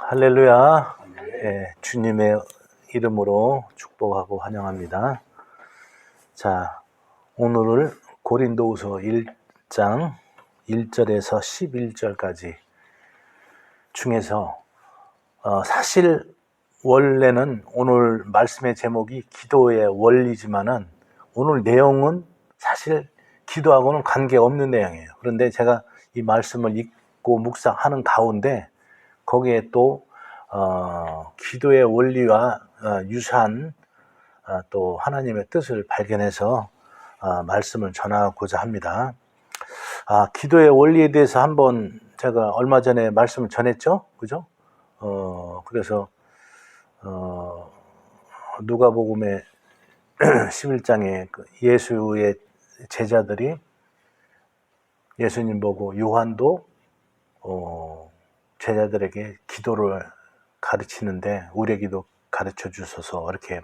할렐루야. 예, 주님의 이름으로 축복하고 환영합니다. 자, 오늘을 고린도후서 1장 1절에서 11절까지 중에서 사실 원래는 오늘 말씀의 제목이 기도의 원리지만은 오늘 내용은 사실 기도하고는 관계없는 내용이에요. 그런데 제가 이 말씀을 읽고 묵상하는 가운데 거기에 또 기도의 원리와 유사한 또 하나님의 뜻을 발견해서 말씀을 전하고자 합니다. 기도의 원리에 대해서 한번 제가 얼마 전에 말씀을 전했죠, 그죠? 그래서 누가복음의 11장에 예수의 제자들이 예수님 보고 요한도 제자들에게 기도를 가르치는데 우리의 기도 가르쳐 주소서 이렇게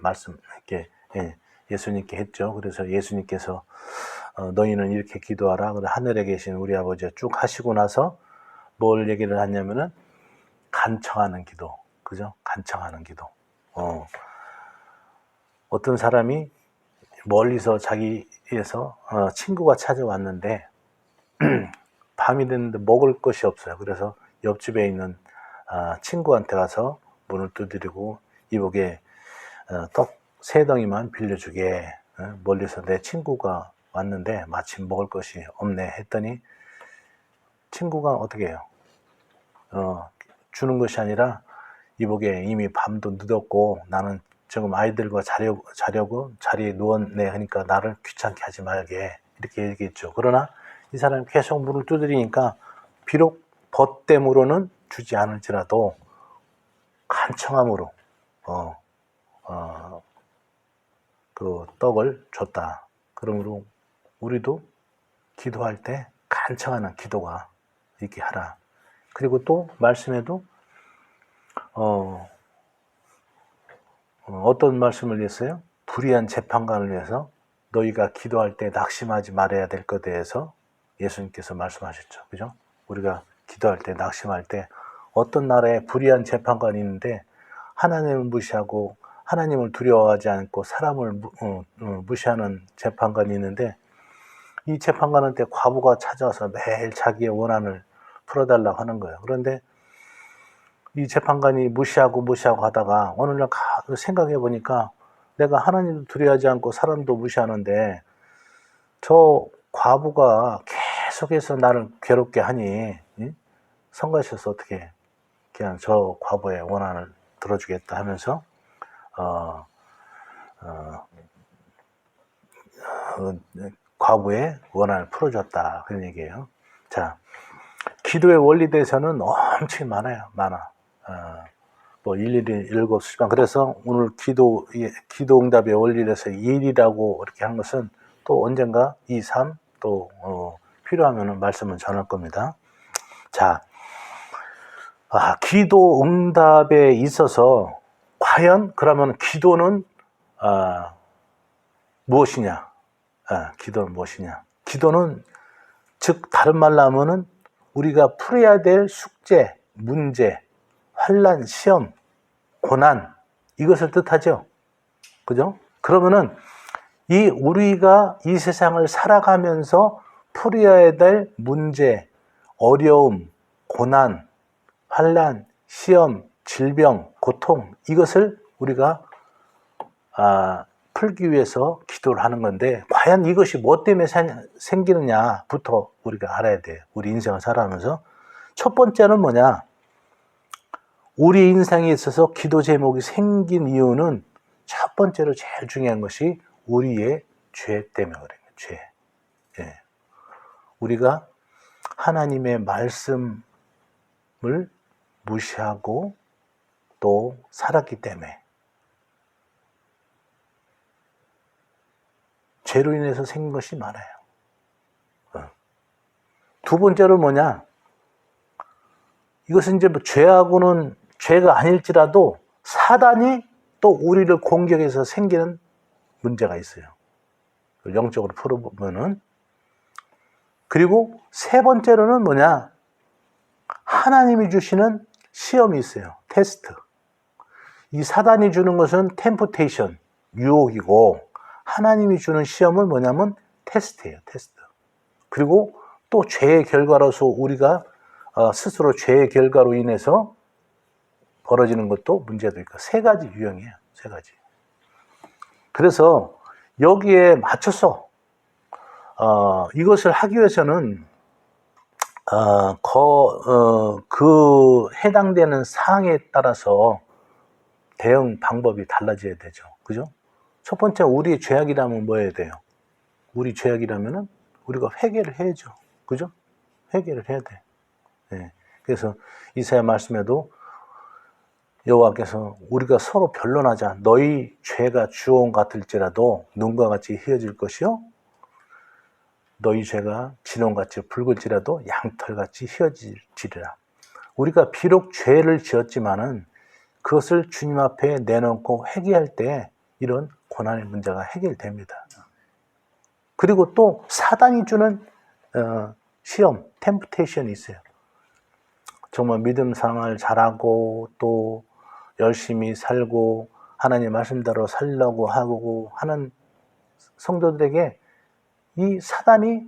예수님께 했죠. 그래서 예수님께서 너희는 이렇게 기도하라. 하늘에 계신 우리 아버지가 쭉 하시고 나서 뭘 얘기를 하냐면은 간청하는 기도, 그죠? 간청하는 기도. 어떤 사람이 멀리서 자기에서 친구가 찾아왔는데 밤이 됐는데 먹을 것이 없어요. 그래서 옆집에 있는 친구한테 가서 문을 두드리고 이보게 떡 3덩이만 빌려주게. 멀리서 내 친구가 왔는데 마침 먹을 것이 없네 했더니 친구가 어떻게 해요? 주는 것이 아니라 이보게 이미 밤도 늦었고 나는 지금 아이들과 자려고 자리에 누웠네 하니까 나를 귀찮게 하지 말게 이렇게 얘기했죠. 그러나 이 사람이 계속 문을 두드리니까 비록 벗됨으로는 주지 않을지라도 간청함으로 그 떡을 줬다. 그러므로 우리도 기도할 때 간청하는 기도가 있게 하라. 그리고 또 말씀에도 어떤 말씀을 했어요? 불의한 재판관을 위해서 너희가 기도할 때 낙심하지 말아야 될 것에 대해서 예수님께서 말씀하셨죠. 그죠? 우리가 기도할 때 낙심할 때 어떤 나라에 불의한 재판관이 있는데 하나님을 무시하고 하나님을 두려워하지 않고 사람을 무시하는 재판관이 있는데 이 재판관한테 과부가 찾아와서 매일 자기의 원한을 풀어달라고 하는 거예요. 그런데 이 재판관이 무시하고 하다가 어느 날 생각해 보니까 내가 하나님도 두려워하지 않고 사람도 무시하는데 저 과부가 계속해서 나를 괴롭게 하니 성가셔서 어떻게 그냥 저 과부의 원한을 들어주겠다 하면서 과부의 원한을 풀어줬다 그런 얘기예요. 자, 기도의 원리에 대해서는 엄청 많아. 뭐 일일이 읽을 수 있지만 그래서 오늘 기도 응답의 원리에서 1이라고 이렇게 한 것은 또 언젠가 2, 3 또 필요하면은 말씀을 전할 겁니다. 자, 기도 응답에 있어서 과연 그러면 기도는 무엇이냐? 기도는 무엇이냐? 기도는 즉 다른 말로 하면은 우리가 풀어야 될 숙제, 문제, 환난, 시험, 고난 이것을 뜻하죠. 그죠? 그러면은 우리가 이 세상을 살아가면서 풀어야 될 문제, 어려움, 고난, 환난, 시험, 질병, 고통 이것을 우리가 풀기 위해서 기도를 하는 건데 과연 이것이 뭐 때문에 생기느냐부터 우리가 알아야 돼요. 우리 인생을 살아가면서 첫 번째는 뭐냐? 우리 인생에 있어서 기도 제목이 생긴 이유는 첫 번째로 제일 중요한 것이 우리의 죄 때문에 그래요. 죄. 예. 우리가 하나님의 말씀을 무시하고 또 살았기 때문에 죄로 인해서 생긴 것이 많아요. 두 번째로 뭐냐? 이것은 이제 죄하고는 죄가 아닐지라도 사단이 또 우리를 공격해서 생기는 문제가 있어요. 영적으로 풀어보면은. 그리고 세 번째로는 뭐냐? 하나님이 주시는 시험이 있어요. 테스트. 이 사단이 주는 것은 템프테이션, 유혹이고 하나님이 주는 시험은 뭐냐면 테스트예요. 테스트. 그리고 또 죄의 결과로서 우리가 스스로 죄의 결과로 인해서 벌어지는 것도 문제도 있고 세 가지 유형이에요. 세 가지. 그래서 여기에 맞춰서 이것을 하기 위해서는 그 해당되는 사항에 따라서 대응 방법이 달라져야 되죠. 그죠? 첫 번째, 우리의 죄악이라면 뭐 해야 돼요? 우리 죄악이라면은 우리가 회개를 해야죠. 그죠? 회개를 해야 돼. 네. 그래서 이사야 말씀에도 여호와께서 우리가 서로 변론하자. 너희 죄가 주홍 같을지라도 눈과 같이 희어질 것이요. 너희 죄가 진홍같이 붉을지라도 양털같이 희어질지리라. 우리가 비록 죄를 지었지만은 그것을 주님 앞에 내놓고 회개할 때 이런 고난의 문제가 해결됩니다. 그리고 또 사단이 주는 시험, 템프테이션이 있어요. 정말 믿음 생활 잘하고 또 열심히 살고 하나님 말씀대로 살려고 하고 하는 성도들에게 이 사단이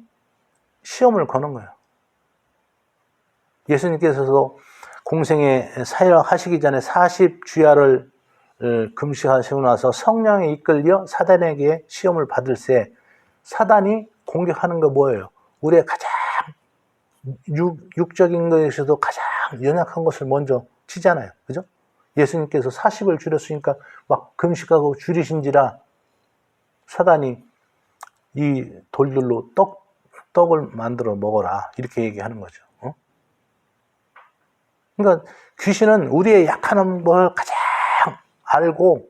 시험을 거는 거예요. 예수님께서도 공생에 사역하시기 전에 40주야를 금식하시고 나서 성령에 이끌려 사단에게 시험을 받을새 사단이 공격하는 거 뭐예요? 우리의 가장 육적인 것에서도 가장 연약한 것을 먼저 치잖아요. 그죠? 예수님께서 40을 줄였으니까 막 금식하고 줄이신지라 사단이 이 돌들로 떡을 만들어 먹어라. 이렇게 얘기하는 거죠. 그러니까 귀신은 우리의 약한 걸 가장 알고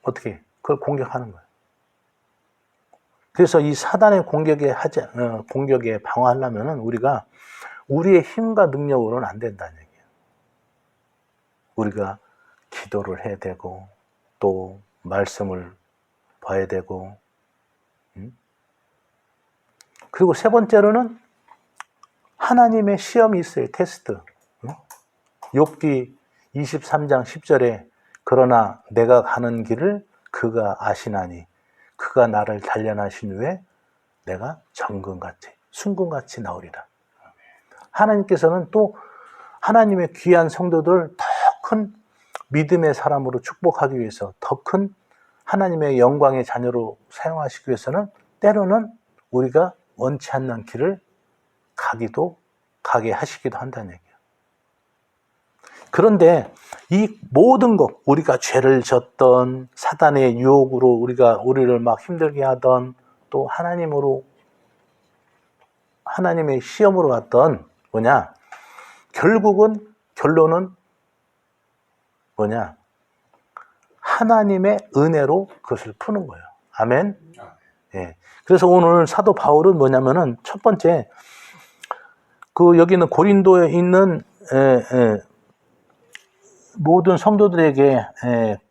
어떻게 그걸 공격하는 거예요. 그래서 이 사단의 공격에 방어하려면 우리가 우리의 힘과 능력으로는 안 된다는 얘기예요. 우리가 기도를 해야 되고 또 말씀을 봐야 되고 그리고 세 번째로는 하나님의 시험이 있어요. 테스트. 욥기 23장 10절에 그러나 내가 가는 길을 그가 아시나니 그가 나를 단련하신 후에 내가 정금같이 순금같이 나오리라. 하나님께서는 또 하나님의 귀한 성도들 더 큰 믿음의 사람으로 축복하기 위해서 더 큰 하나님의 영광의 자녀로 사용하시기 위해서는 때로는 우리가 원치 않는 길을 가게 하시기도 한다는 얘기예요. 그런데 이 모든 것, 우리가 죄를 졌던 사단의 유혹으로 우리를 막 힘들게 하던 또 하나님의 시험으로 왔던 결론은 하나님의 은혜로 그것을 푸는 거예요. 아멘. 예. 그래서 오늘 사도 바울은 첫 번째, 여기는 고린도에 있는 모든 성도들에게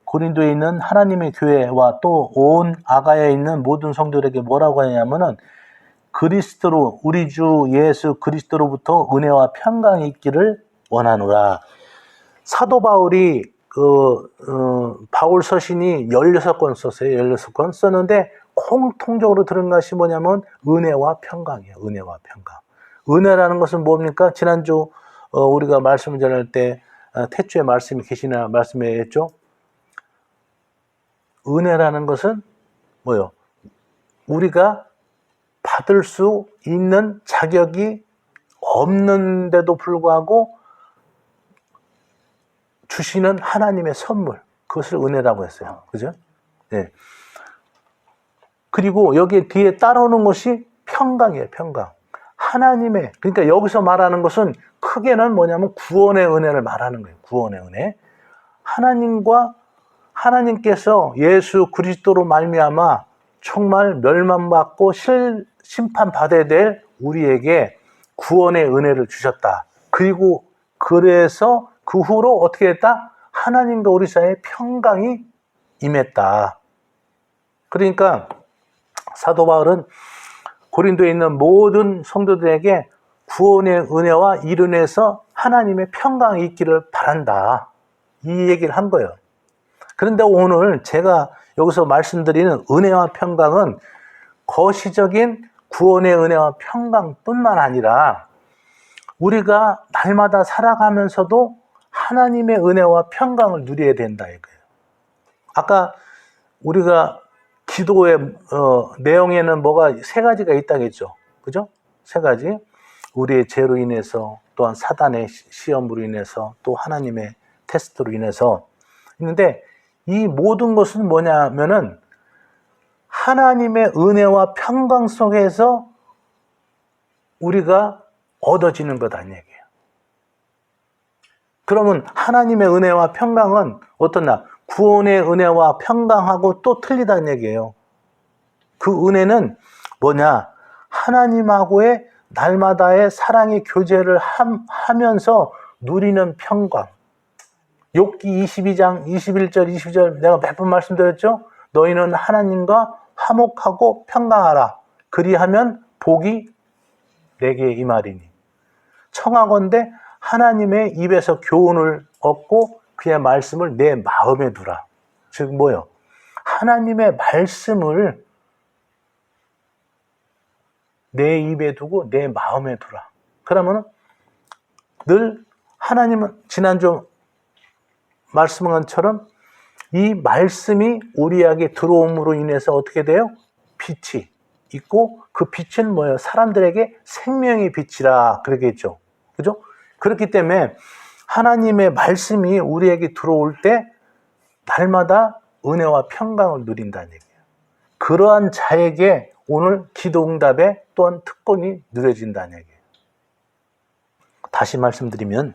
고린도에 있는 하나님의 교회와 또 온 아가야에 있는 모든 성도들에게 뭐라고 하냐면은 그리스도로 우리 주 예수 그리스도로부터 은혜와 평강이 있기를 원하노라. 사도 바울이 바울 서신이 16권 썼어요. 16권 썼는데 공통적으로 들은 것이 뭐냐면 은혜와 평강이에요. 은혜와 평강. 은혜라는 것은 뭡니까? 지난주 우리가 말씀을 전할 때 태초에 말씀이 계시나 말씀에 했죠. 은혜라는 것은 뭐요? 우리가 받을 수 있는 자격이 없는데도 불구하고 주시는 하나님의 선물, 그것을 은혜라고 했어요. 그죠? 네. 그리고 여기 뒤에 따라오는 것이 평강이에요. 평강. 그러니까 여기서 말하는 것은 크게는 뭐냐면 구원의 은혜를 말하는 거예요. 구원의 은혜. 하나님께서 예수 그리스도로 말미암아 정말 멸망받고 심판받아야 될 우리에게 구원의 은혜를 주셨다. 그래서 그 후로 어떻게 했다? 하나님과 우리 사이에 평강이 임했다. 그러니까 사도 바울은 고린도에 있는 모든 성도들에게 구원의 은혜와 이룬에서 하나님의 평강이 있기를 바란다. 이 얘기를 한 거예요. 그런데 오늘 제가 여기서 말씀드리는 은혜와 평강은 거시적인 구원의 은혜와 평강뿐만 아니라 우리가 날마다 살아가면서도 하나님의 은혜와 평강을 누려야 된다 이거예요. 아까 우리가 기도의 내용에는 뭐가 세 가지가 있다겠죠. 그죠? 세 가지. 우리의 죄로 인해서, 또한 사단의 시험으로 인해서, 또 하나님의 테스트로 인해서 있는데, 이 모든 것은 뭐냐면은 하나님의 은혜와 평강 속에서 우리가 얻어지는 것 아니에요. 그러면 하나님의 은혜와 평강은 어떠나 구원의 은혜와 평강하고 또 틀리다는 얘기예요. 그 은혜는 뭐냐? 하나님하고의 날마다의 사랑의 교제를 하면서 누리는 평강. 욥기 22장 21절 22절 내가 몇 번 말씀드렸죠? 너희는 하나님과 화목하고 평강하라. 그리하면 복이 내게 임하리니. 청하건대 하나님의 입에서 교훈을 얻고 그의 말씀을 내 마음에 두라. 즉 뭐요? 하나님의 말씀을 내 입에 두고 내 마음에 두라. 그러면 늘 하나님은 지난주 말씀한 것처럼 이 말씀이 우리에게 들어옴으로 인해서 어떻게 돼요? 빛이 있고 그 빛은 뭐예요? 사람들에게 생명의 빛이라 그러겠죠. 그죠? 그렇기 때문에 하나님의 말씀이 우리에게 들어올 때 날마다 은혜와 평강을 누린다는 얘기예요. 그러한 자에게 오늘 기도응답에 또한 특권이 누려진다는 얘기예요. 다시 말씀드리면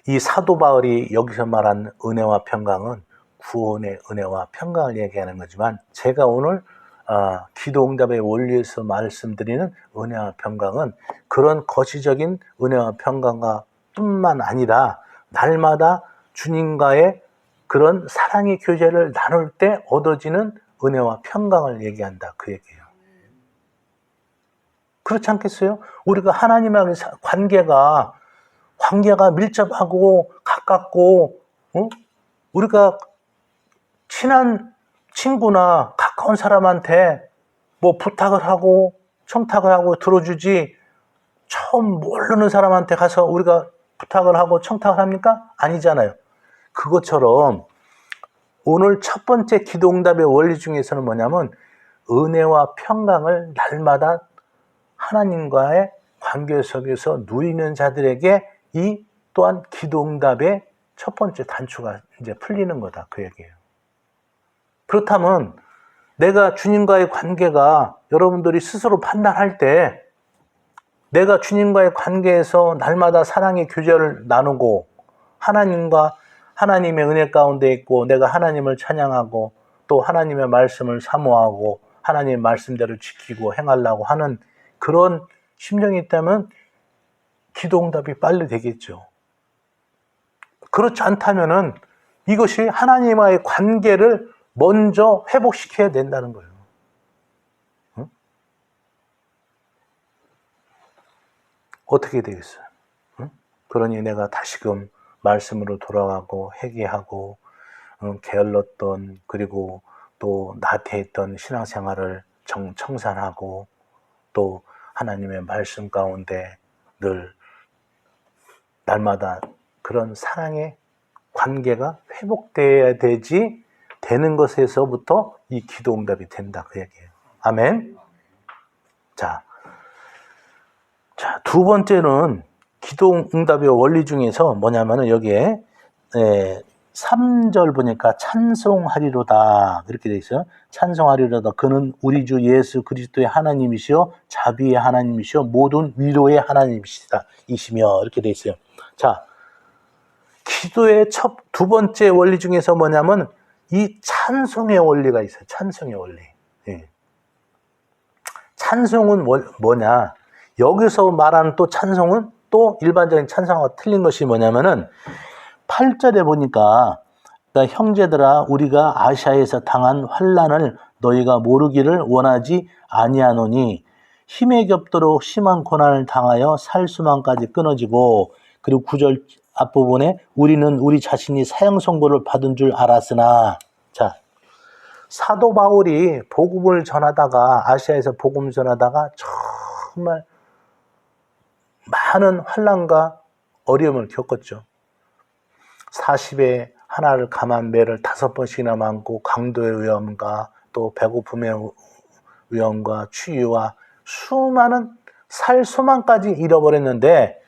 이 사도 바울이 여기서 말한 은혜와 평강은 구원의 은혜와 평강을 얘기하는 거지만 제가 오늘 기도응답의 원리에서 말씀드리는 은혜와 평강은 그런 거시적인 은혜와 평강과 뿐만 아니라 날마다 주님과의 그런 사랑의 교제를 나눌 때 얻어지는 은혜와 평강을 얘기한다 그 얘기예요. 그렇지 않겠어요? 우리가 하나님과의 관계가 밀접하고 가깝고 우리가 친한 친구나 가까운 사람한테 뭐 부탁을 하고 청탁을 하고 들어주지 처음 모르는 사람한테 가서 우리가 부탁을 하고 청탁을 합니까? 아니잖아요. 그것처럼 오늘 첫 번째 기도응답의 원리 중에서는 뭐냐면 은혜와 평강을 날마다 하나님과의 관계 속에서 누리는 자들에게 이 또한 기도응답의 첫 번째 단추가 이제 풀리는 거다 그 얘기예요. 그렇다면 내가 주님과의 관계가 여러분들이 스스로 판단할 때 내가 주님과의 관계에서 날마다 사랑의 교제를 나누고 하나님과 하나님의 은혜 가운데 있고 내가 하나님을 찬양하고 또 하나님의 말씀을 사모하고 하나님의 말씀대로 지키고 행하려고 하는 그런 심정이 있다면 기도응답이 빨리 되겠죠. 그렇지 않다면은 이것이 하나님과의 관계를 먼저 회복시켜야 된다는 거예요. 응? 어떻게 되겠어요? 응? 그러니 내가 다시금 말씀으로 돌아가고 회개하고 게을렀던 그리고 또 나태했던 신앙생활을 청산하고 또 하나님의 말씀 가운데 늘 날마다 그런 사랑의 관계가 회복돼야 되는 것에서부터 이 기도응답이 된다 그 얘기예요. 아멘. 자, 두 번째는 기도응답의 원리 중에서 뭐냐면은 여기에 3절 보니까 찬송하리로다 이렇게 돼 있어요. 찬송하리로다. 그는 우리 주 예수 그리스도의 하나님이시요 자비의 하나님이시요 모든 위로의 하나님이시다 이시며 이렇게 돼 있어요. 자, 기도의 두 번째 원리 중에서 뭐냐면 이 찬송의 원리가 있어요. 찬송의 원리. 예. 찬송은 뭐냐? 여기서 말하는 또 찬송은 또 일반적인 찬송과 틀린 것이 뭐냐면은 8절에 보니까 그러니까 형제들아 우리가 아시아에서 당한 환난을 너희가 모르기를 원하지 아니하노니 힘에 겹도록 심한 고난을 당하여 살 수만까지 끊어지고, 그리고 9절 앞부분에 우리는 우리 자신이 사형 선고를 받은 줄 알았으나, 자, 사도 바울이 복음을 전하다가, 아시아에서 복음을 전하다가 정말 많은 환난과 어려움을 겪었죠. 40에 하나를 감한 매를 5번씩이나 맞고, 강도의 위험과 또 배고픔의 위험과 추위와 수많은 살 소망까지 잃어버렸는데,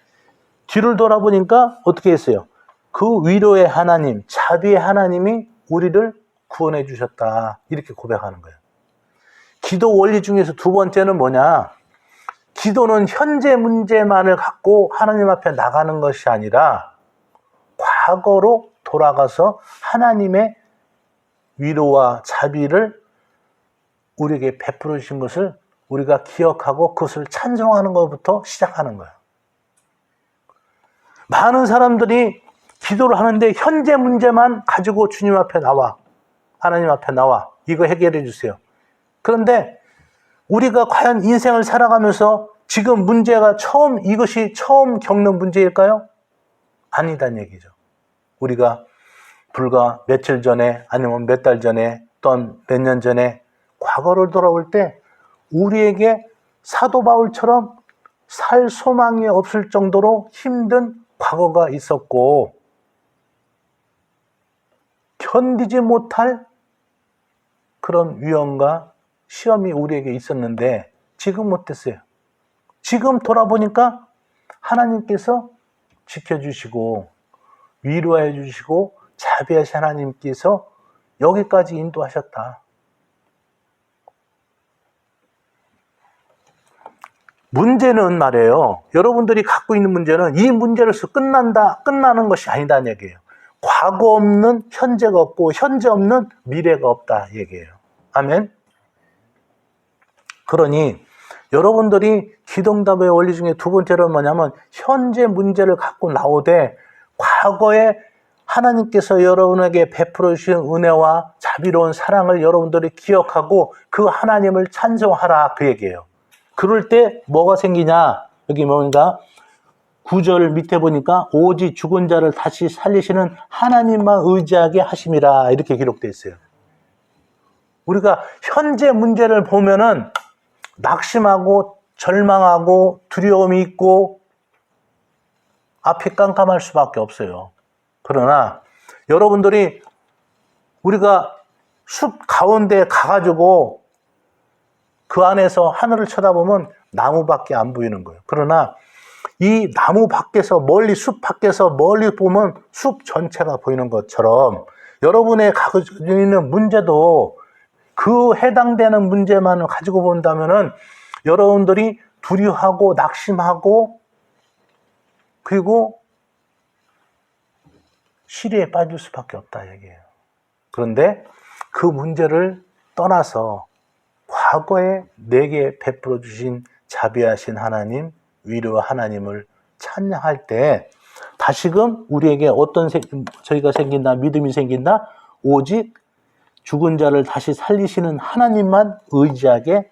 뒤를 돌아보니까 어떻게 했어요? 그 위로의 하나님, 자비의 하나님이 우리를 구원해 주셨다, 이렇게 고백하는 거예요. 기도 원리 중에서 두 번째는 뭐냐? 기도는 현재 문제만을 갖고 하나님 앞에 나가는 것이 아니라 과거로 돌아가서 하나님의 위로와 자비를 우리에게 베풀어 주신 것을 우리가 기억하고 그것을 찬송하는 것부터 시작하는 거예요. 많은 사람들이 기도를 하는데 현재 문제만 가지고 주님 앞에 나와, 하나님 앞에 나와, 이거 해결해 주세요. 그런데 우리가 과연 인생을 살아가면서 지금 문제가 이것이 처음 겪는 문제일까요? 아니다는 얘기죠. 우리가 불과 며칠 전에, 아니면 몇 달 전에, 또는 몇 년 전에 과거를 돌아올 때 우리에게 사도 바울처럼 살 소망이 없을 정도로 힘든 과거가 있었고, 견디지 못할 그런 위험과 시험이 우리에게 있었는데 지금 어땠어요? 지금 돌아보니까 하나님께서 지켜주시고 위로해 주시고 자비하신 하나님께서 여기까지 인도하셨다. 문제는 말이에요. 여러분들이 갖고 있는 문제는 이 문제로서 끝나는 것이 아니다는 얘기예요. 과거 없는 현재가 없고 현재 없는 미래가 없다 얘기예요. 아멘. 그러니 여러분들이 기도응답의 원리 중에 두 번째로는 뭐냐면, 현재 문제를 갖고 나오되 과거에 하나님께서 여러분에게 베풀어 주신 은혜와 자비로운 사랑을 여러분들이 기억하고 그 하나님을 찬송하라, 그 얘기예요. 그럴 때 뭐가 생기냐? 여기 뭔가 9절 밑에 보니까 오직 죽은 자를 다시 살리시는 하나님만 의지하게 하심이라, 이렇게 기록되어 있어요. 우리가 현재 문제를 보면은 낙심하고 절망하고 두려움이 있고 앞이 깜깜할 수밖에 없어요. 그러나 여러분들이 우리가 숲 가운데 가가지고 그 안에서 하늘을 쳐다보면 나무밖에 안 보이는 거예요. 그러나 이 나무 밖에서 멀리, 숲 밖에서 멀리 보면 숲 전체가 보이는 것처럼 여러분의 가지고 있는 문제도 그 해당되는 문제만을 가지고 본다면은 여러분들이 두려워하고 낙심하고 그리고 시리에 빠질 수밖에 없다 얘기예요. 그런데 그 문제를 떠나서 과거에 내게 베풀어 주신 자비하신 하나님, 위로 하나님을 찬양할 때 다시금 우리에게 어떤 저희가 생긴다, 믿음이 생긴다? 오직 죽은 자를 다시 살리시는 하나님만 의지하게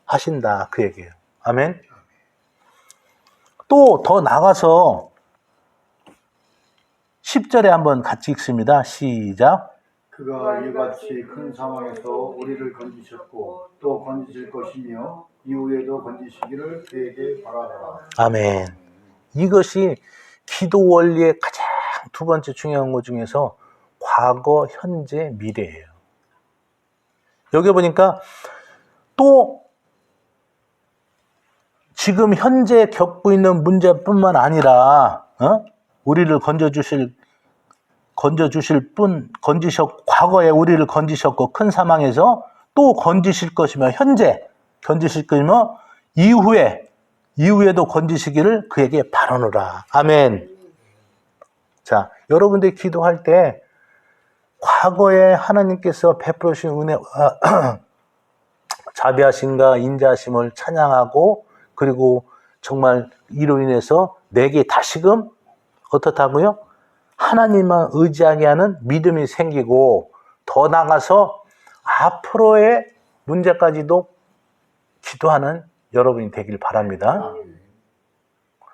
하신다, 그 얘기예요. 아멘. 또 더 나가서 10절에 한번 같이 읽습니다. 시작. 그가 이같이 큰 상황에서 우리를 건지셨고 또 건지실 것이며 이후에도 건지시기를 그에게 바라라. 아멘. 이것이 기도 원리의 가장 두 번째 중요한 것 중에서 과거, 현재, 미래예요. 여기 보니까 또 지금 현재 겪고 있는 문제뿐만 아니라 우리를 과거에 우리를 건지셨고 큰 사망에서 또 건지실 것이며, 현재 건지실 것이며 이후에도 건지시기를 그에게 바라노라. 아멘. 자, 여러분들이 기도할 때 과거에 하나님께서 베풀어 주신 은혜와 자비하심과 인자하심을 찬양하고, 그리고 정말 이로 인해서 내게 다시금 어떻다고요? 하나님만 의지하게 하는 믿음이 생기고, 더 나아가서 앞으로의 문제까지도 기도하는 여러분이 되길 바랍니다. 아멘.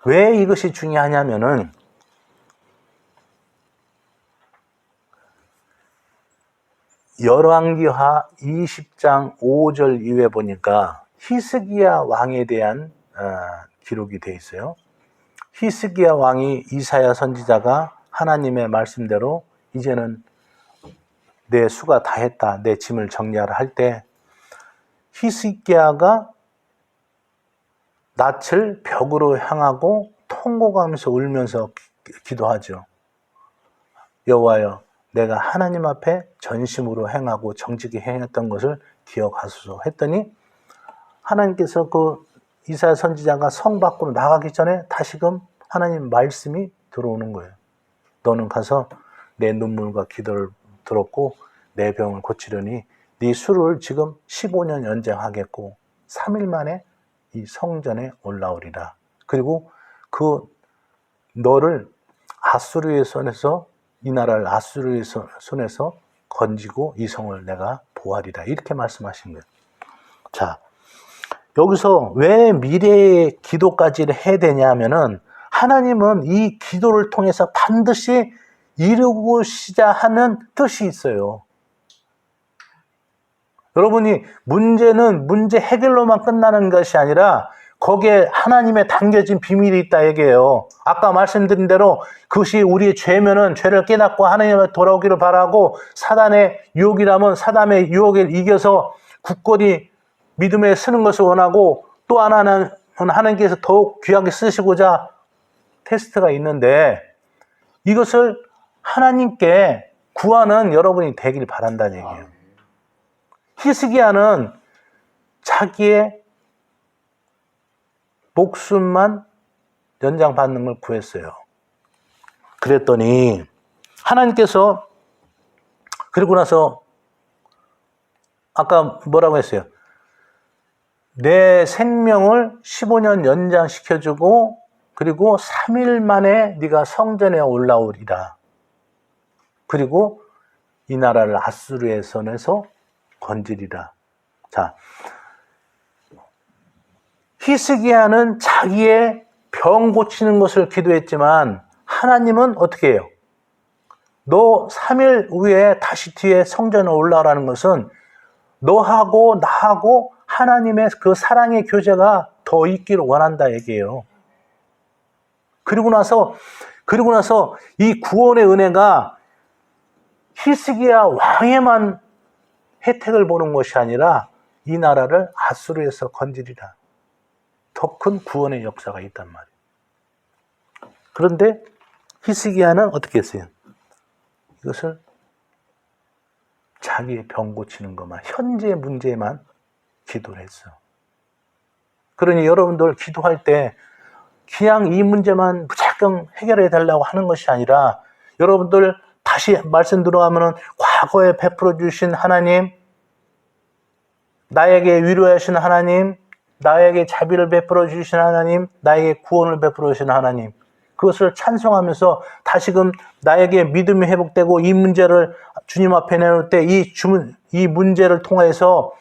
왜 이것이 중요하냐면은 열왕기하 20장 5절 이후에 보니까 히스기야 왕에 대한 기록이 되어 있어요. 히스기야 왕이 이사야 선지자가 하나님의 말씀대로 이제는 내 수가 다 했다, 내 짐을 정리하라 할 때 히스기야가 낯을 벽으로 향하고 통곡하면서 울면서 기도하죠. 여호와여, 내가 하나님 앞에 전심으로 행하고 정직히 행했던 것을 기억하소서 했더니 하나님께서 그 이사야 선지자가 성 밖으로 나가기 전에 다시금 하나님 말씀이 들어오는 거예요. 너는 가서 내 눈물과 기도를 들었고 내 병을 고치려니 네 수를 지금 15년 연장하겠고 3일 만에 이 성전에 올라오리라. 그리고 그 너를 아수르의 손에서, 이 나라를 아수르의 손에서 건지고 이 성을 내가 보하리라. 이렇게 말씀하신 거예요. 자, 여기서 왜 미래의 기도까지 해야 되냐 하면은 하나님은 이 기도를 통해서 반드시 이루고자 하는 뜻이 있어요. 여러분이 문제는 문제 해결로만 끝나는 것이 아니라 거기에 하나님의 담겨진 비밀이 있다 얘기해요. 아까 말씀드린 대로 그것이 우리의 죄면은 죄를 깨닫고 하나님을 돌아오기를 바라고, 사단의 유혹이라면 사단의 유혹을 이겨서 굳건히 믿음에 서는 것을 원하고, 또 하나는 하나님께서 더욱 귀하게 쓰시고자 테스트가 있는데 이것을 하나님께 구하는 여러분이 되길 바란다는 얘기예요. 히스기야는 자기의 목숨만 연장받는 걸 구했어요. 그랬더니 하나님께서, 그리고 나서 아까 뭐라고 했어요? 내 생명을 15년 연장시켜주고 그리고 3일 만에 네가 성전에 올라오리라. 그리고 이 나라를 아수르의 손에서 건지리라. 자, 히스기야는 자기의 병 고치는 것을 기도했지만 하나님은 어떻게 해요? 너 3일 후에 다시 뒤에 성전에 올라오라는 것은 너하고 나하고 하나님의 그 사랑의 교제가 더 있기를 원한다 얘기예요. 그리고 나서 이 구원의 은혜가 히스기야 왕에만 혜택을 보는 것이 아니라 이 나라를 아수르에서 건지리라. 더 큰 구원의 역사가 있단 말이에요. 그런데 히스기야는 어떻게 했어요? 이것을 자기의 병 고치는 것만, 현재 문제만 기도를 했어. 그러니 여러분들 기도할 때 그냥 이 문제만 무조건 해결해 달라고 하는 것이 아니라, 여러분들 다시 말씀 들어가면은 과거에 베풀어 주신 하나님, 나에게 위로하신 하나님, 나에게 자비를 베풀어 주신 하나님, 나에게 구원을 베풀어 주신 하나님, 그것을 찬송하면서 다시금 나에게 믿음이 회복되고 이 문제를 주님 앞에 내놓을 때 이 문제를 통해서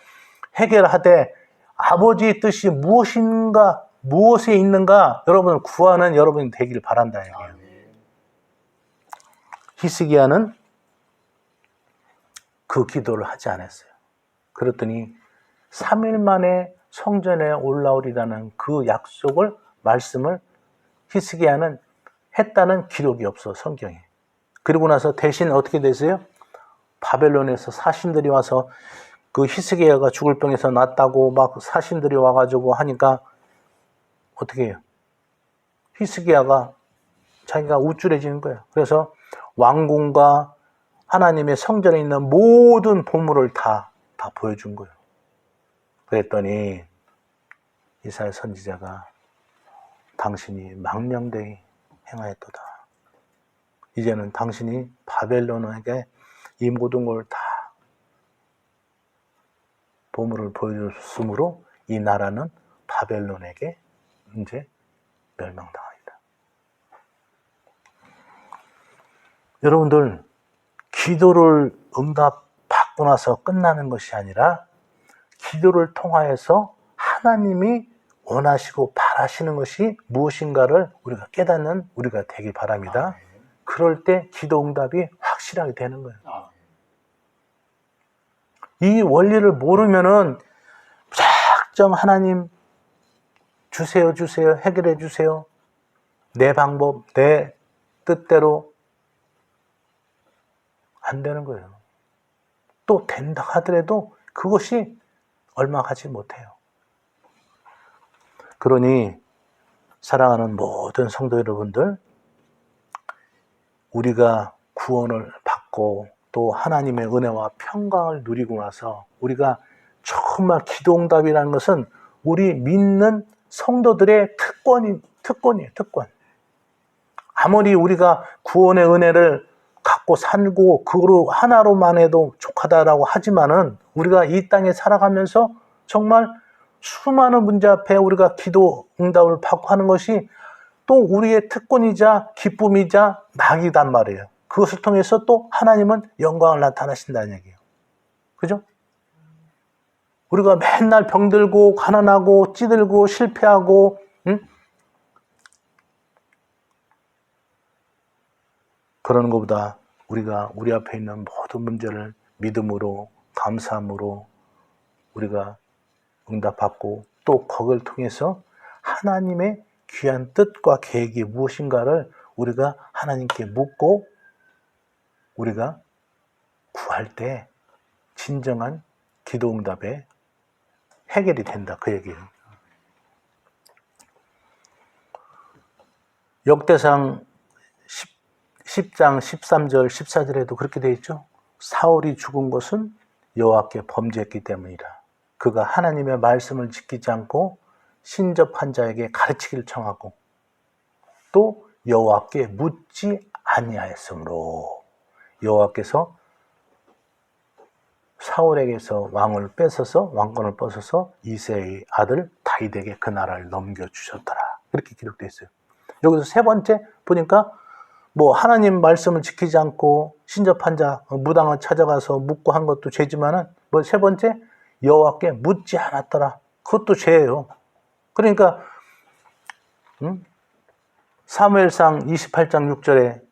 해결하되 아버지의 뜻이 무엇인가, 무엇에 있는가 여러분을 구하는 여러분이 되길 바란다 얘기예요. 히스기야는 그 기도를 하지 않았어요. 그랬더니 3일 만에 성전에 올라오리라는 그 약속을, 말씀을 히스기야는 했다는 기록이 없어, 성경에. 그리고 나서 대신 어떻게 되세요? 바벨론에서 사신들이 와서 그 히스기야가 죽을 병에서 낫다고 막 사신들이 와가지고 하니까 어떻게 해요? 히스기야가 자기가 우쭐해지는 거예요. 그래서 왕궁과 하나님의 성전에 있는 모든 보물을 다 보여준 거예요. 그랬더니 이사야 선지자가 당신이 망령되이 행하였도다. 이제는 당신이 바벨론에게 이 모든 걸 다 보물을 보여줬으므로 이 나라는 바벨론에게 이제 멸망당하리라. 여러분들, 기도를 응답받고 나서 끝나는 것이 아니라 기도를 통하여서 하나님이 원하시고 바라시는 것이 무엇인가를 우리가 깨닫는 우리가 되기 바랍니다. 그럴 때 기도 응답이 확실하게 되는 거예요. 이 원리를 모르면은 무작정 하나님 주세요, 해결해 주세요. 내 방법, 내 뜻대로 안 되는 거예요. 또 된다 하더라도 그것이 얼마 가지 못해요. 그러니 사랑하는 모든 성도 여러분들, 우리가 구원을 받고 또 하나님의 은혜와 평강을 누리고 나서 우리가 정말 기도응답이라는 것은 우리 믿는 성도들의 특권이에요, 특권. 아무리 우리가 구원의 은혜를 갖고 살고 그거로 하나로만 해도 족하다라고 하지만은 우리가 이 땅에 살아가면서 정말 수많은 문제 앞에 우리가 기도 응답을 받고 하는 것이 또 우리의 특권이자 기쁨이자 낙이단 말이에요. 그것을 통해서 또 하나님은 영광을 나타나신다는 얘기예요. 그죠? 우리가 맨날 병들고 가난하고 찌들고 실패하고 그러는 것보다 우리가 우리 앞에 있는 모든 문제를 믿음으로 감사함으로 우리가 응답받고 또 그걸 통해서 하나님의 귀한 뜻과 계획이 무엇인가를 우리가 하나님께 묻고 우리가 구할 때 진정한 기도응답의 해결이 된다, 그 얘기예요. 역대상 10장 13절 14절에도 그렇게 되어 있죠. 사울이 죽은 것은 여호와께 범죄했기 때문이라. 그가 하나님의 말씀을 지키지 않고 신접한 자에게 가르치기를 청하고 또 여호와께 묻지 아니하였으므로 여호와께서 사울에게서 왕권을 뺏어서 이새의 아들 다윗에게 그 나라를 넘겨주셨더라. 그렇게 기록되어 있어요. 여기서 세 번째 보니까 뭐 하나님 말씀을 지키지 않고 신접한 자 무당을 찾아가서 묻고 한 것도 죄지만은 뭐 세 번째 여호와께 묻지 않았더라. 그것도 죄예요. 그러니까 사무엘상 28장 6절에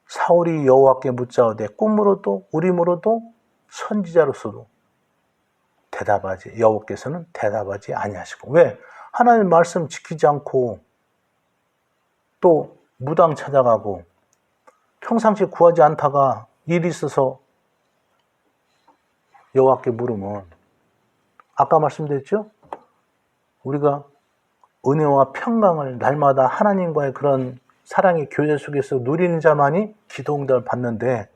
사울이 여호와께 묻자오되 꿈으로도 우림으로도 선지자로서도 여호와께서는 대답하지 아니하시고. 왜? 하나님 말씀 지키지 않고 또 무당 찾아가고 평상시 구하지 않다가 일이 있어서 여호와께 물으면 아까 말씀드렸죠? 우리가 은혜와 평강을 날마다 하나님과의 그런 사랑의 교제 속에서 누리는 자만이 기도응답을 받는데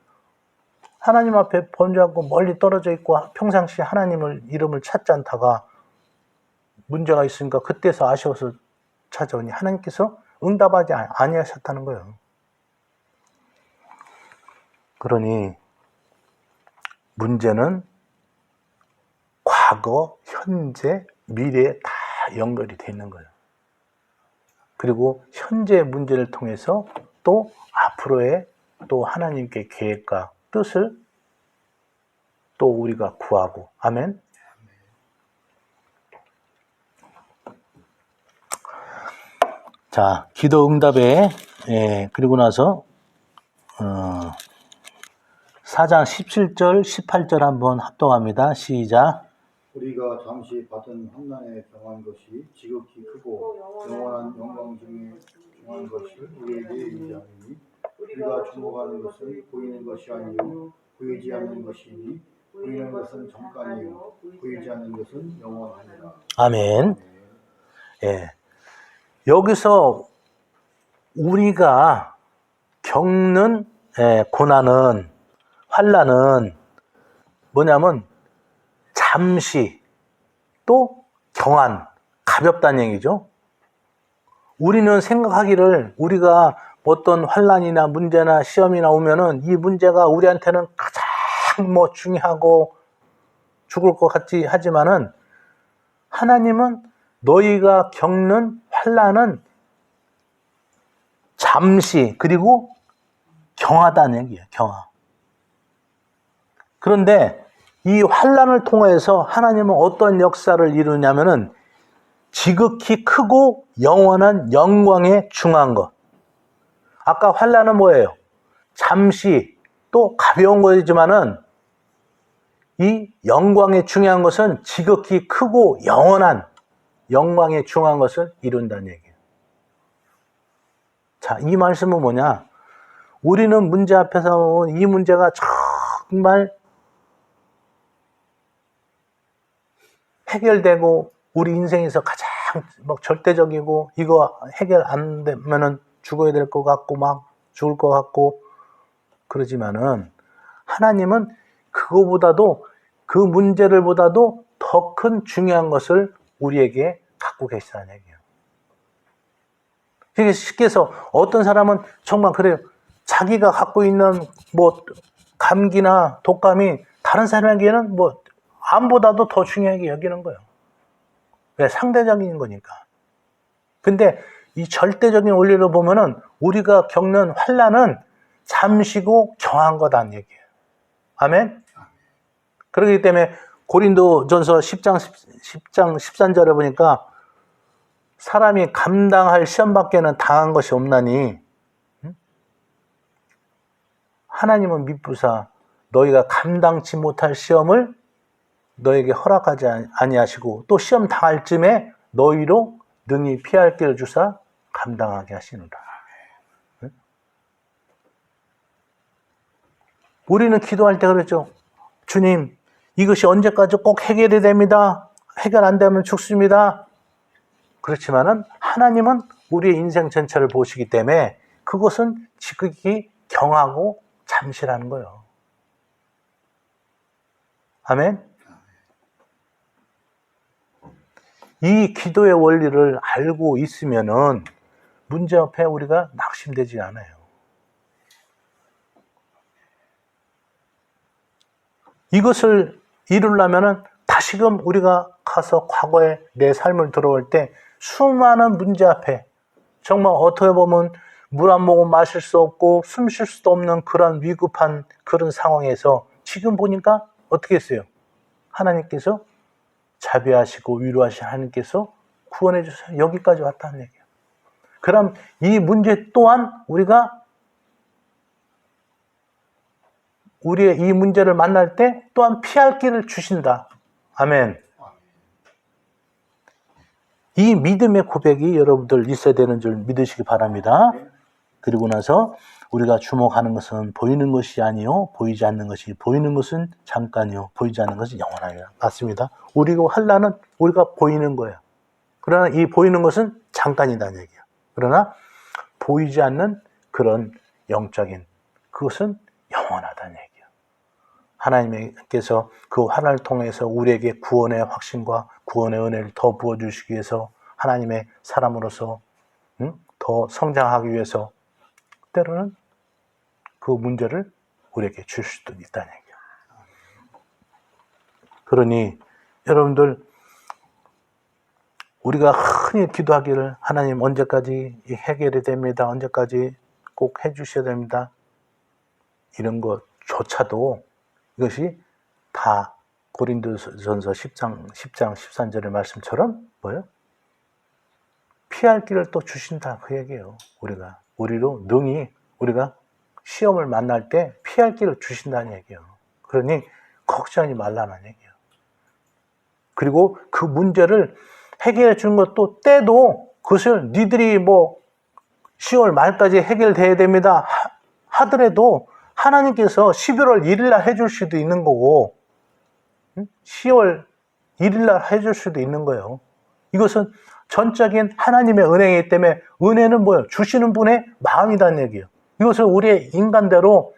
하나님 앞에 범죄하고 멀리 떨어져 있고 평상시 하나님을 이름을 찾지 않다가 문제가 있으니까 그때서 아쉬워서 찾아오니 하나님께서 응답하지 아니하셨다는 거예요. 그러니 문제는 과거, 현재, 미래에 다 연결이 되어 있는 거예요. 그리고 현재의 문제를 통해서 또 앞으로의 또 하나님께 계획과 뜻을 또 우리가 구하고. 아멘. 자, 기도 응답에 그리고 나서 4장 17절 18절 한번 합동합니다. 시작. 우리가 잠시 받은 환난에 경한 것이 지극히 크고 영원한 영광 중에 중한 것을 우리에게 의지하니 우리가 주목하는 것은 보이는 것이 아니요 보이지 않는 것이니 보이는 것은 잠깐이요 보이지 않는 것은 영원하니라. 아멘. 예. 여기서 우리가 겪는 고난은 환난은 뭐냐면 잠시 또 경한 가볍다는 얘기죠. 우리는 생각하기를 우리가 어떤 환난이나 문제나 시험이나 오면은 이 문제가 우리한테는 가장 중요하고 죽을 것 같지 하지만은 하나님은 너희가 겪는 환난은 잠시 그리고 경하다는 얘기예요. 경하. 그런데 이 환난을 통해서 하나님은 어떤 역사를 이루냐면은 지극히 크고 영원한 영광에 중한 것. 아까 환난은 뭐예요? 잠시 또 가벼운 거지만은 이 영광에 중요한 것은 지극히 크고 영원한 영광에 중한 것을 이룬다는 얘기예요. 자, 이 말씀은 뭐냐? 우리는 문제 앞에서 이 문제가 정말 해결되고 우리 인생에서 가장 막 절대적이고 이거 해결 안 되면은 죽어야 될 것 같고 막 죽을 것 같고 그러지만은 하나님은 그거보다도 그 문제를 보다도 더 큰 중요한 것을 우리에게 갖고 계시다는 얘기예요. 그러니까 쉽게 해서 어떤 사람은 정말 그래요. 자기가 갖고 있는 뭐 감기나 독감이 다른 사람에게는 뭐 암보다도 더 중요하게 여기는 거예요. 왜? 상대적인 거니까. 근데 이 절대적인 원리로 보면은 우리가 겪는 환난은 잠시고 경한 거다는 얘기예요. 아멘? 그렇기 때문에 고린도전서 10장 13절에 보니까 사람이 감당할 시험밖에는 당한 것이 없나니 하나님은 미쁘사 너희가 감당치 못할 시험을 너에게 허락하지 아니하시고 또 시험 당할 쯤에 너희로 능히 피할 길을 주사 감당하게 하시노라. 우리는 기도할 때 그랬죠. 주님, 이것이 언제까지 꼭 해결이 됩니다. 해결 안 되면 죽습니다. 그렇지만은 하나님은 우리의 인생 전체를 보시기 때문에 그것은 지극히 경하고 잠시라는 거예요. 아멘? 이 기도의 원리를 알고 있으면은 문제 앞에 우리가 낙심되지 않아요. 이것을 이루려면은 다시금 우리가 가서 과거에 내 삶을 들어올 때 수많은 문제 앞에 정말 어떻게 보면 물 한 모금 마실 수 없고 숨 쉴 수도 없는 그런 위급한 그런 상황에서 지금 보니까 어떻게 했어요? 하나님께서 자비하시고 위로하신 하나님께서 구원해 주셔서 여기까지 왔다는 얘기예요. 그럼 이 문제 또한 우리가 우리의 이 문제를 만날 때 또한 피할 길을 주신다. 아멘. 이 믿음의 고백이 여러분들 있어야 되는 줄 믿으시기 바랍니다. 그리고 나서 우리가 주목하는 것은 보이는 것이 아니요 보이지 않는 것이 보이는 것은 잠깐이요 보이지 않는 것은 영원하리라. 맞습니다. 우리가 환난은 우리가 보이는 거예요. 그러나 이 보이는 것은 잠깐이라는 얘기예요. 그러나 보이지 않는 그런 영적인 그것은 영원하다는 얘기예요. 하나님께서 그 환난을 통해서 우리에게 구원의 확신과 구원의 은혜를 더 부어주시기 위해서 하나님의 사람으로서 더 성장하기 위해서 때로는 그 문제를 우리에게 줄 수도 있다는 얘기예요. 그러니 여러분들 우리가 흔히 기도하기를 하나님 언제까지 해결이 됩니다. 언제까지 꼭 해주셔야 됩니다. 이런 것조차도 이것이 다 고린도전서 10장 13절의 말씀처럼 뭐예요? 피할 길을 또 주신다 그 얘기예요. 우리로 능히 우리가 시험을 만날 때 피할 길을 주신다는 얘기예요. 그러니 걱정하지 말라는 얘기예요. 그리고 그 문제를 해결해 주는 것도 때도 그것을 니들이 뭐 10월 말까지 해결돼야 됩니다 하더라도 하나님께서 11월 1일 날 해줄 수도 있는 거고 10월 1일 날 해줄 수도 있는 거예요. 이것은 전적인 하나님의 은혜이기 때문에 은혜는 뭐예요? 주시는 분의 마음이라는 얘기예요. 이것을 우리의 인간대로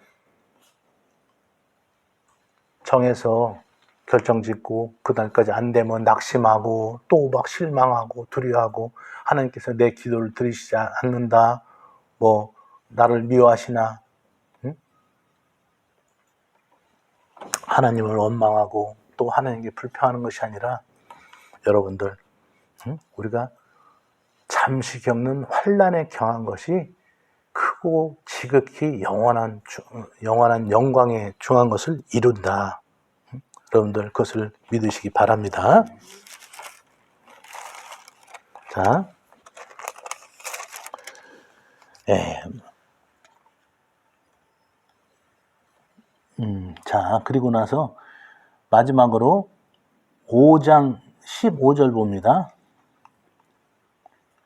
정해서 결정짓고 그날까지 안 되면 낙심하고 또 막 실망하고 두려워하고 하나님께서 내 기도를 들으시지 않는다. 뭐 나를 미워하시나 하나님을 원망하고 또 하나님께 불평하는 것이 아니라 여러분들 우리가 잠시 겪는 환난에 경한 것이 크고 지극히 영원한 영광에 중한 것을 이룬다. 여러분들 그것을 믿으시기 바랍니다. 자, 자, 그리고 나서 마지막으로 5장 15절 봅니다.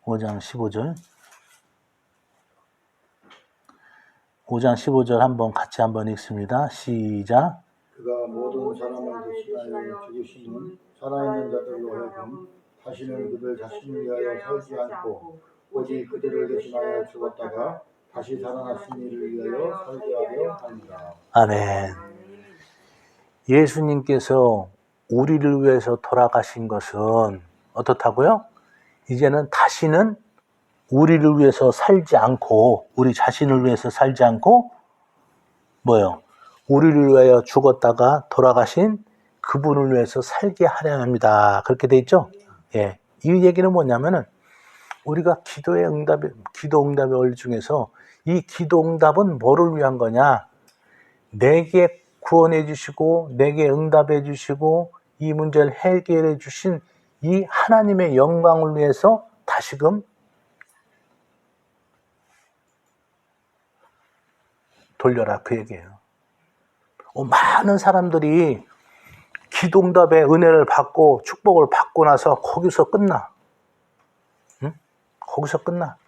5장 15절. 5장 15절 같이 한번 읽습니다. 시작. 그가 모든 사람을 대신하여 죽으시는 살아있는 자들로 하여금 다시는 그들 자신을 위하여 살지 않고 오직 그들을 대신하여 죽었다가 다시 살아나신 이를 위하여 살게 하려 합니다. 아멘. 예수님께서 우리를 위해서 돌아가신 것은 어떻다고요? 이제는 다시는 우리를 위해서 살지 않고, 우리 자신을 위해서 살지 않고, 뭐요? 우리를 위하여 죽었다가 돌아가신 그분을 위해서 살게 하려 합니다. 그렇게 돼 있죠? 예. 이 얘기는 뭐냐면은, 우리가 기도 응답의 원리 중에서 이 기도 응답은 뭐를 위한 거냐? 내게 구원해 주시고, 내게 응답해 주시고, 이 문제를 해결해 주신 이 하나님의 영광을 위해서 다시금 돌려라, 그 얘기예요. 많은 사람들이 기도응답의 은혜를 받고 축복을 받고 나서 거기서 끝나. 응? 거기서 끝나.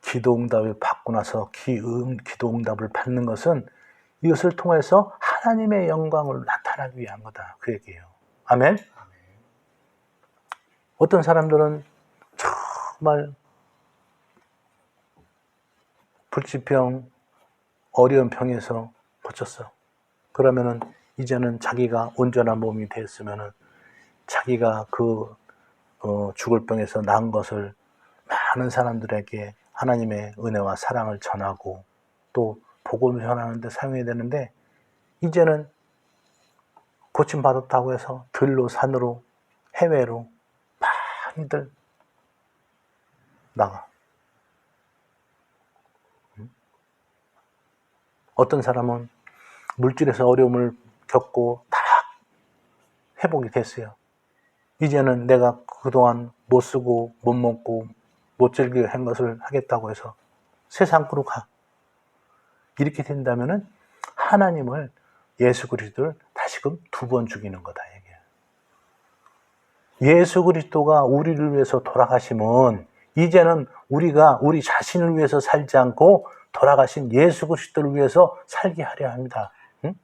기도응답을 받고 나서 기도응답을 받는 것은 이것을 통해서 하나님의 영광을 나타나기 위한 거다. 그 얘기예요. 아멘? 어떤 사람들은 정말 불치병, 어려운 병에서 고쳤어. 그러면은 이제는 자기가 온전한 몸이 됐으면은 자기가 죽을 병에서 나은 것을 많은 사람들에게 하나님의 은혜와 사랑을 전하고 또 복음을 전하는 데 사용해야 되는데, 이제는 고침받았다고 해서 들로 산으로 해외로 많이들 나가. 어떤 사람은 물질에서 어려움을 겪고 다 회복이 됐어요. 이제는 내가 그동안 못 쓰고 못 먹고 못 즐겨 한 것을 하겠다고 해서 세상으로 가. 이렇게 된다면은 하나님을, 예수 그리스도를 다시금 2번 죽이는 거다 얘기예요. 예수 그리스도가 우리를 위해서 돌아가시면 이제는 우리가 우리 자신을 위해서 살지 않고 돌아가신 예수 그리스도를 위해서 살게 하려 합니다. 응?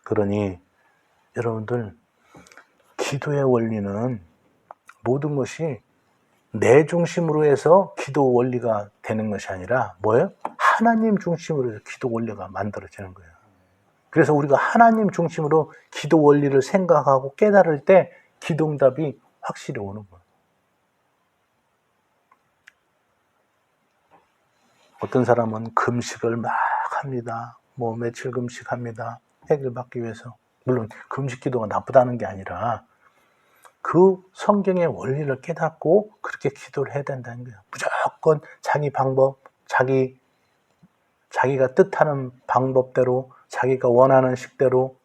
그러니 여러분들, 기도의 원리는 모든 것이 내 중심으로 해서 기도 원리가 되는 것이 아니라 뭐예요? 하나님 중심으로 해서 기도 원리가 만들어지는 거예요. 그래서 우리가 하나님 중심으로 기도 원리를 생각하고 깨달을 때 기도응답이 확실히 오는 거예요. 어떤 사람은 금식을 막 합니다. 며칠 금식합니다. 해결받기 위해서. 물론 금식 기도가 나쁘다는 게 아니라 그 성경의 원리를 깨닫고 그렇게 기도를 해야 된다는 거예요. 무조건 자기 방법, 자기가 뜻하는 방법대로, 자기가 원하는 식대로.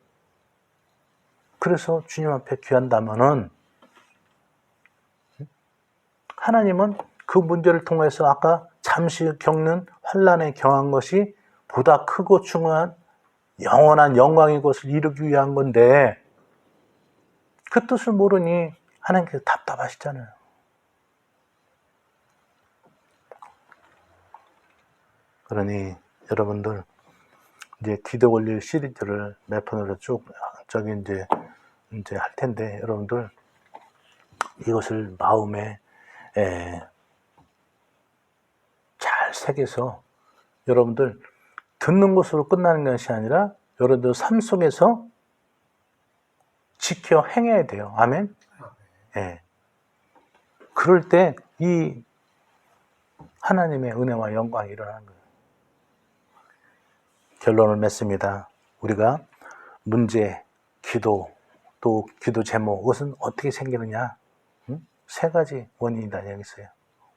그래서 주님 앞에 귀한다면은 하나님은 그 문제를 통해서 아까 잠시 겪는 환난에 경한 것이 보다 크고 중요한 영원한 영광의 것을 이루기 위한 건데, 그 뜻을 모르니 하나님께서 답답하시잖아요. 그러니 여러분들, 이제 기도 원리 시리즈를 몇 편으로 쭉 이제 할 텐데, 여러분들 이것을 마음에 잘 새겨서 여러분들 듣는 것으로 끝나는 것이 아니라 여러분들 삶 속에서 지켜 행해야 돼요. 아멘? 예. 그럴 때 이 하나님의 은혜와 영광이 일어나는 거예요. 결론을 맺습니다. 우리가 문제, 기도, 또 기도 제목, 그것은 어떻게 생기느냐? 3가지 원인이다 여기서요.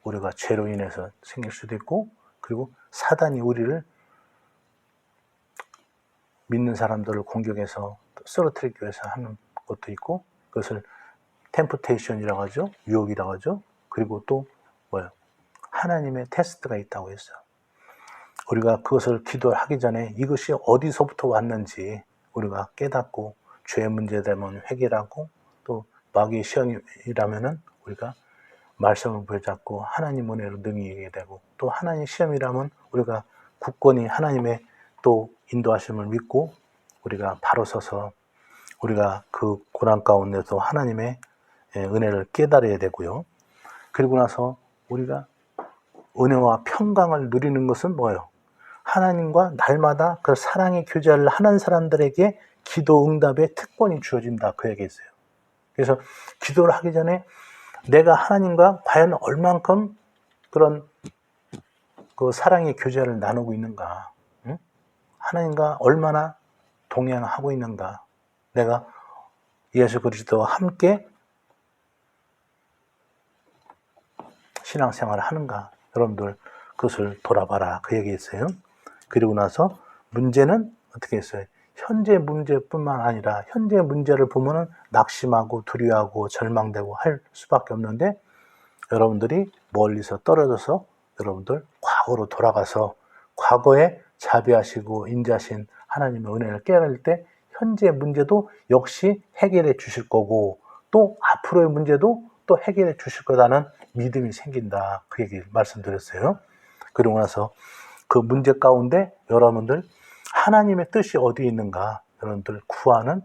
우리가 죄로 인해서 생길 수도 있고, 그리고 사단이 우리를 믿는 사람들을 공격해서 쓰러뜨리기 위해서 하는 것도 있고, 그것을 템프테이션이라고 하죠. 유혹이라고 하죠. 그리고 또 뭐예요? 하나님의 테스트가 있다고 했어요. 우리가 그것을 기도하기 전에 이것이 어디서부터 왔는지 우리가 깨닫고, 죄 문제되면 회개하고, 또 마귀의 시험이라면은 우리가 말씀을 붙잡고 하나님 은혜로 능히 이기게 되고, 또 하나님 시험이라면 우리가 굳건히 하나님의 또 인도하심을 믿고 우리가 바로 서서 우리가 그 고난 가운데서 하나님의 은혜를 깨달아야 되고요. 그리고 나서 우리가 은혜와 평강을 누리는 것은 뭐예요? 하나님과 날마다 그 사랑의 교제를 하는 사람들에게 기도 응답의 특권이 주어진다, 그 얘기했어요. 그래서 기도를 하기 전에 내가 하나님과 과연 얼만큼 그런 그 사랑의 교제를 나누고 있는가, 응? 하나님과 얼마나 동행하고 있는가, 내가 예수 그리스도와 함께 신앙생활을 하는가, 여러분들 그것을 돌아봐라, 그 얘기했어요. 그리고 나서 문제는 어떻게 했어요? 현재 문제뿐만 아니라 현재 문제를 보면은 낙심하고 두려워하고 절망되고 할 수밖에 없는데, 여러분들이 멀리서 떨어져서 여러분들 과거로 돌아가서 과거에 자비하시고 인자신 하나님의 은혜를 깨달을 때 현재 문제도 역시 해결해 주실 거고, 또 앞으로의 문제도 또 해결해 주실 거라는 믿음이 생긴다, 그 얘기 말씀드렸어요. 그리고 나서 그 문제 가운데 여러분들 하나님의 뜻이 어디에 있는가, 여러분들 구하는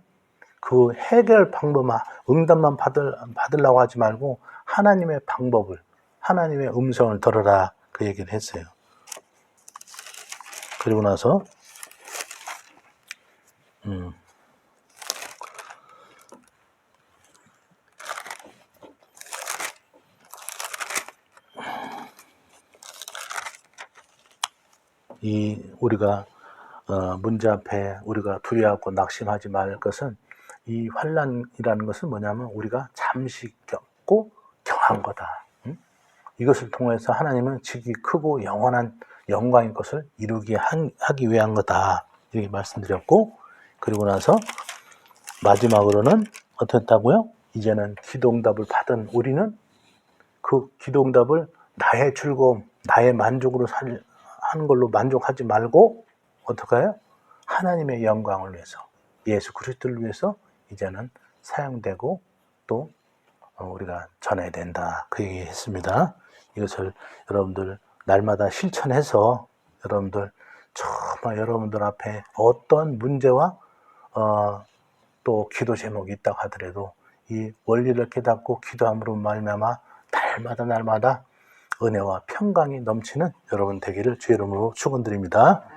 그 해결 방법만, 응답만 받으려고 하지 말고 하나님의 방법을, 하나님의 음성을 들어라, 그 얘기를 했어요. 그리고 나서 이 우리가 문제 앞에 우리가 두려워하고 낙심하지 말 것은, 이 환난이라는 것은 뭐냐면 우리가 잠시 겪고 경한 거다. 응? 이것을 통해서 하나님은 직이 크고 영원한 영광의 것을 이루게 하기 위한 거다, 이렇게 말씀드렸고, 그리고 나서 마지막으로는 어떻다고요? 이제는 기도응답을 받은 우리는 그 기도응답을 나의 즐거움, 나의 만족으로 하는 걸로 만족하지 말고 어떻게 해요? 하나님의 영광을 위해서, 예수 그리스도를 위해서 이제는 사용되고 또 우리가 전해야 된다, 그 얘기 했습니다. 이것을 여러분들 날마다 실천해서 여러분들 정말 여러분들 앞에 어떤 문제와 또 기도 제목이 있다고 하더라도 이 원리를 깨닫고 기도함으로 말미암아 날마다 은혜와 평강이 넘치는 여러분 되기를 주의 이름으로 축원드립니다.